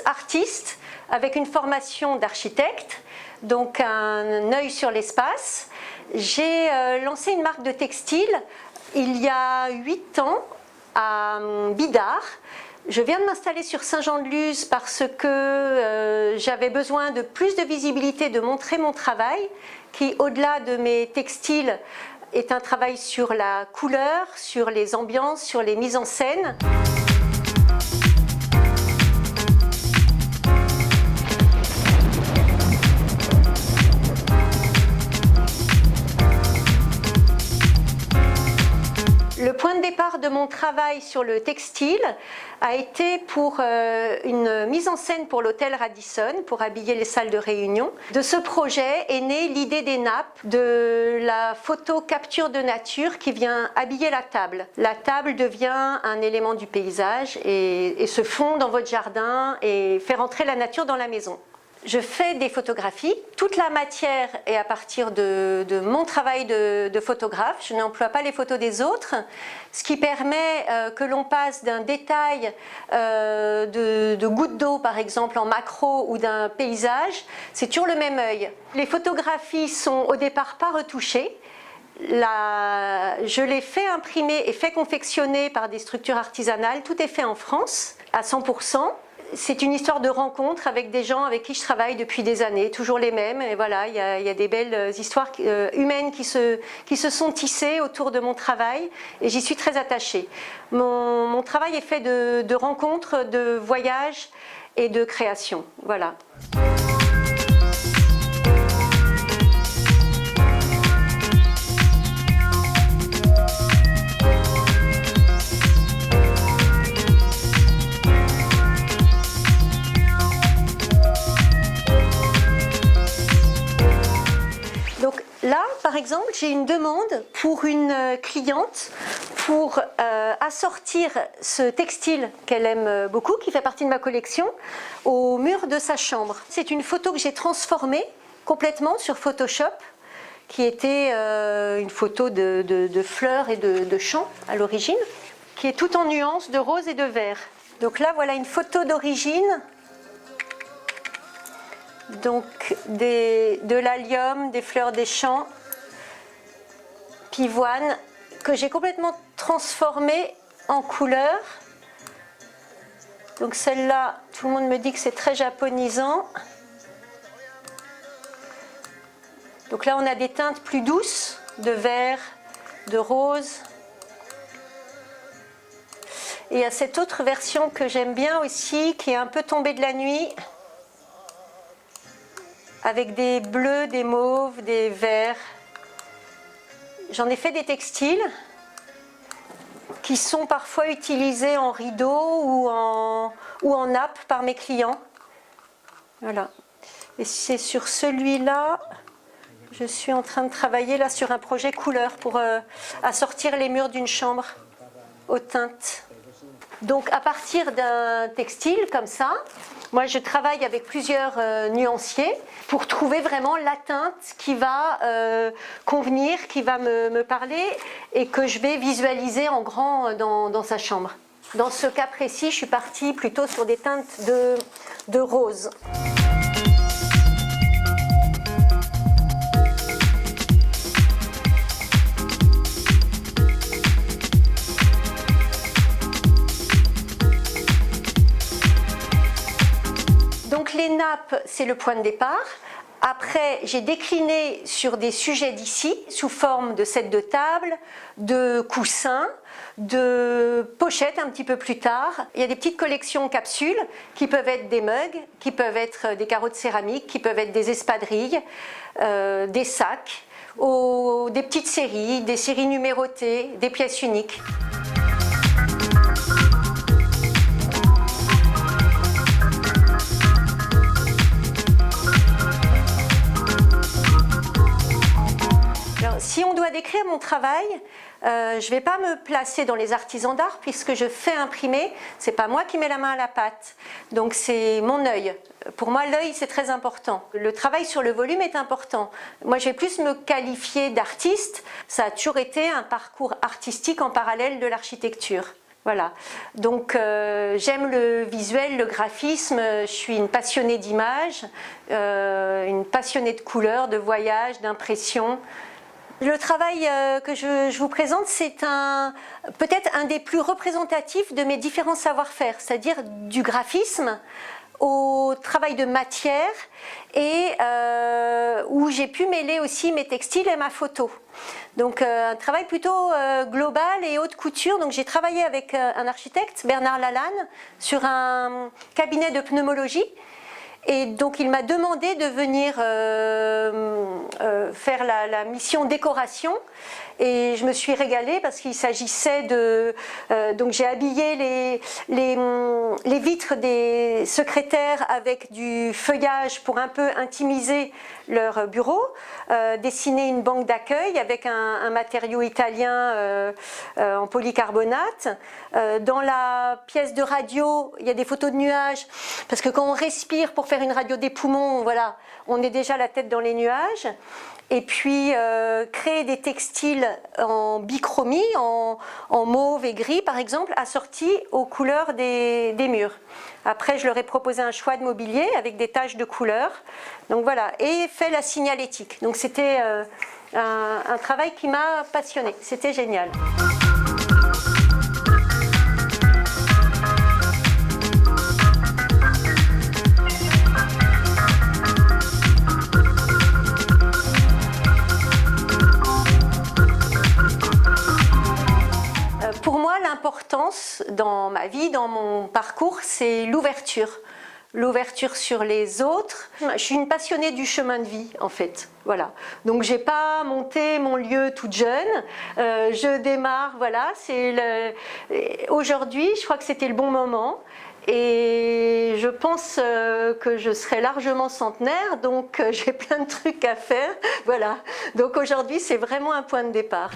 artiste avec une formation d'architecte, donc un œil sur l'espace. J'ai lancé une marque de textile il y a 8 ans à Bidart. Je viens de m'installer sur Saint-Jean-de-Luz parce que j'avais besoin de plus de visibilité, de montrer mon travail, qui au-delà de mes textiles est un travail sur la couleur, sur les ambiances, sur les mises en scène. Le point de départ de mon travail sur le textile a été pour une mise en scène pour l'hôtel Radisson, pour habiller les salles de réunion. De ce projet est née l'idée des nappes, de la photo capture de nature qui vient habiller la table. La table devient un élément du paysage et se fond dans votre jardin et fait rentrer la nature dans la maison. Je fais des photographies, toute la matière est à partir de mon travail de photographe, je n'emploie pas les photos des autres, ce qui permet que l'on passe d'un détail de gouttes d'eau par exemple en macro ou d'un paysage, c'est toujours le même œil. Les photographies sont au départ pas retouchées, je les fais imprimer et fait confectionner par des structures artisanales, tout est fait en France à 100%. C'est une histoire de rencontre avec des gens avec qui je travaille depuis des années, toujours les mêmes. Et voilà, il y a des belles histoires humaines qui se sont tissées autour de mon travail et j'y suis très attachée. Mon travail est fait de rencontres, de voyages et de création. Voilà. Là, par exemple, j'ai une demande pour une cliente pour assortir ce textile qu'elle aime beaucoup, qui fait partie de ma collection, au mur de sa chambre. C'est une photo que j'ai transformée complètement sur Photoshop, qui était une photo de fleurs et de champs à l'origine, qui est tout en nuances de rose et de vert. Donc là, voilà une photo d'origine. Donc de l'allium, des fleurs des champs, pivoine, que j'ai complètement transformée en couleur. Donc celle-là, tout le monde me dit que c'est très japonisant. Donc là on a des teintes plus douces, de vert, de rose. Et il y a cette autre version que j'aime bien aussi, qui est un peu tombée de la nuit, avec des bleus, des mauves, des verts. J'en ai fait des textiles qui sont parfois utilisés en rideau ou en nappe par mes clients. Voilà. Et c'est sur celui-là, je suis en train de travailler là sur un projet couleur pour assortir les murs d'une chambre aux teintes. Donc à partir d'un textile comme ça, moi je travaille avec plusieurs nuanciers pour trouver vraiment la teinte qui va convenir, qui va me parler et que je vais visualiser en grand dans sa chambre. Dans ce cas précis, je suis partie plutôt sur des teintes de rose. Donc les nappes, c'est le point de départ. Après, j'ai décliné sur des sujets d'ici, sous forme de sets de table, de coussins, de pochettes un petit peu plus tard. Il y a des petites collections capsules qui peuvent être des mugs, qui peuvent être des carreaux de céramique, qui peuvent être des espadrilles, des sacs, des petites séries, des séries numérotées, des pièces uniques. Si on doit décrire mon travail, je ne vais pas me placer dans les artisans d'art puisque je fais imprimer, c'est pas moi qui mets la main à la pâte, donc c'est mon œil. Pour moi l'œil c'est très important. Le travail sur le volume est important. Moi je vais plus me qualifier d'artiste, ça a toujours été un parcours artistique en parallèle de l'architecture. Voilà, donc j'aime le visuel, le graphisme, je suis une passionnée d'images, une passionnée de couleurs, de voyages, d'impressions. Le travail que je vous présente, c'est peut-être un des plus représentatifs de mes différents savoir-faire, c'est-à-dire du graphisme au travail de matière et où j'ai pu mêler aussi mes textiles et ma photo. Donc un travail plutôt global et haute couture. Donc j'ai travaillé avec un architecte, Bernard Lalanne, sur un cabinet de pneumologie. Et donc il m'a demandé de venir faire la mission décoration et je me suis régalée parce qu'il s'agissait de... donc j'ai habillé les vitres des secrétaires avec du feuillage pour un peu intimiser leur bureau, dessiner une banque d'accueil avec un matériau italien en polycarbonate. Dans la pièce de radio, il y a des photos de nuages parce que quand on respire pour faire une radio des poumons, voilà, on est déjà la tête dans les nuages. Et puis créer des textiles en bichromie, en mauve et gris par exemple, assortis aux couleurs des murs. Après je leur ai proposé un choix de mobilier avec des taches de couleurs. Donc voilà, et fait la signalétique. Donc c'était un travail qui m'a passionnée, c'était génial. Pour moi, l'importance dans ma vie, dans mon parcours, c'est l'ouverture. L'ouverture sur les autres. Je suis une passionnée du chemin de vie, en fait. Voilà. Donc, j'ai pas monté mon lieu toute jeune. Je démarre, voilà. Aujourd'hui, je crois que c'était le bon moment. Et je pense que je serai largement centenaire, donc j'ai plein de trucs à faire. Voilà. Donc aujourd'hui, c'est vraiment un point de départ.